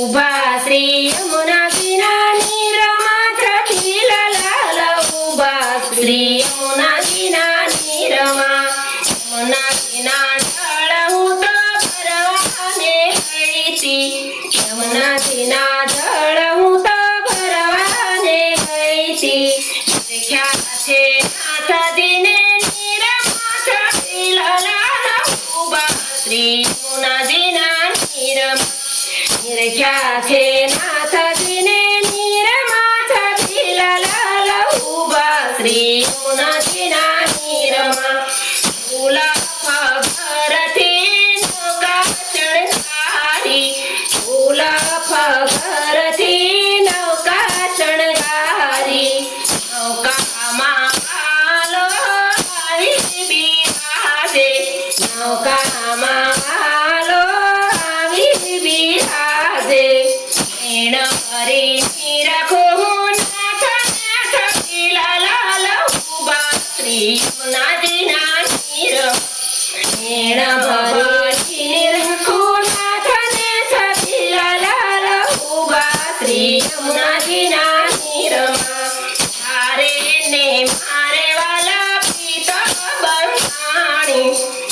ઉભા શ્રી યમુના કિનારી રમા છઠીલા લાલ ઉભા શ્રી યમુના કિનારી રમા યમુના કિનારા હું તો ભરવાને ગઈ તી યમુના કિનારા હું તો ભરવાને ગઈ તી દેખ્યા છે નાથજીને નીરમાં છઠીલા લાલ ઉભા શ્રી યમુનાજીના નીરમાં નિરખ્યા છે નાથજીને નીરમાં છઠીલા લાલ ઉભા શ્રી યમુનાજીના નીરમાં ફૂલા ફગરથી નૌકા ચણગારી ફૂલા ફગરથી નૌકા ચણગારી નૌકામાં આલો આવી બિરાજે નૌકામાં આલો આવી બિરાજે એણ હરી રાખો હું નાથને છઠીલા લાલ ઉભા શ્રી યમુનાજીના નીરમાં એણ ભરી રાખો નાથને છઠીલા લાલ ઉભા શ્રી યમુનાજીના નીરમાં તારે ને મારે વાલા પિતા બંધાણી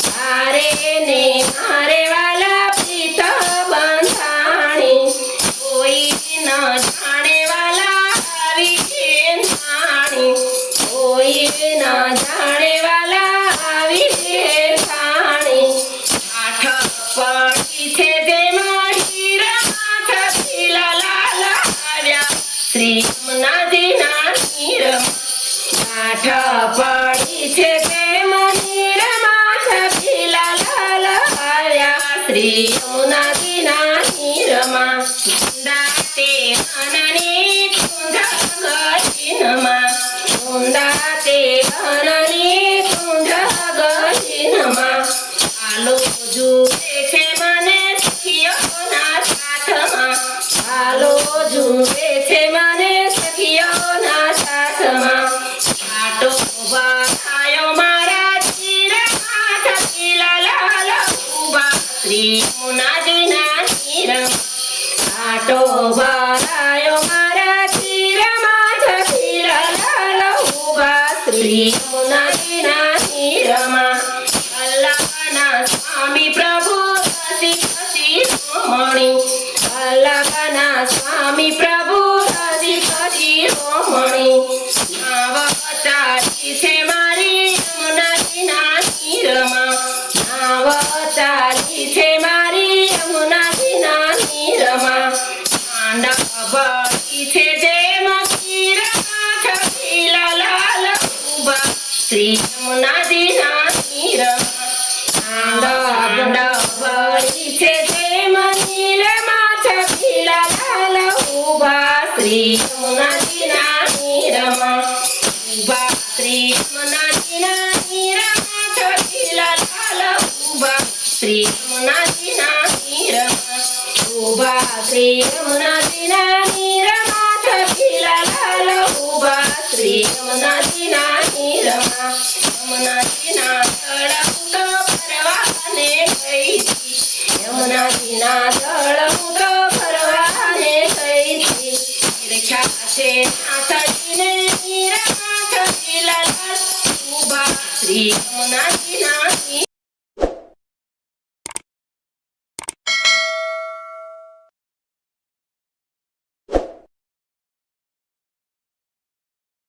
તારે ને મારે વાલા પિતા બંધાણી કોઈ ન જાણે વાલા આવી જાણી કોઈ ન જાણે વાલા આવી જાણી આઠ પડી છે જેમાં હીરા છઠીલા લાલ આવ્યા શ્રી યમુનાજીના નીરમાં આઠ પડી છે તેમાં નીરમાં છઠીલા લાલ આવ્યા શ્રી યમુનાજીના નીરમાં દાતે અનની કુંજ ગજીનમાં દાતે અનની કુંજ ગજીનમાં આલો જુએ છે મને સખીઓના સાથમાં આલો જુએ છે મને સખીઓના સાથમાં આટો બાયો મારા ચીરમાં છઠીલા લાલ ઉભા શ્રી યમુનાજીના નીરમાં આટો બાયો મારા ચીરમાં છઠીલા લાલ ઉભા શ્રી યમુનાજીના નીરમાં અલ્લાહના સ્વામી પ્રભુ હસી હસી રોમણી અલ્લાહના સ્વામી પ્રભુ હસી હસી રોમણી નાવ ચાલી છે મારી યમુનાજીના નીરમાં નાવ ચાલી છે મારી યમુનાજીના નીરમાં માંડવ બળી છે જેમાં તીરમાં છઠીલા લાલ ઉભા શ્રી યમુનાજીના નીરમાં માંડવ બળી છે જેમાં નીરમાં છઠીલા લાલ ઉભા શ્રી યમુનાજીના નીરમાં ઉભા શ્રી યમુનાજીના નીરમાં છઠીલા લાલ ઉભા શ્રી યમુનાજીના નીરમાં ઉભા શ્રી યમુનાજીના નીરમાં છઠીલા લાલ ઉભા શ્રી યમુનાજીના નીરમાં યમુનાજીના તળ હું તો ભરવાને ગઈ તી યમુનાજીના તળ હું તો ભરવાને ગઈ તી નિરખ્યા છે નાથજીને નીરમાં છઠીલા લાલ ઉભા શ્રી યમુનાજીના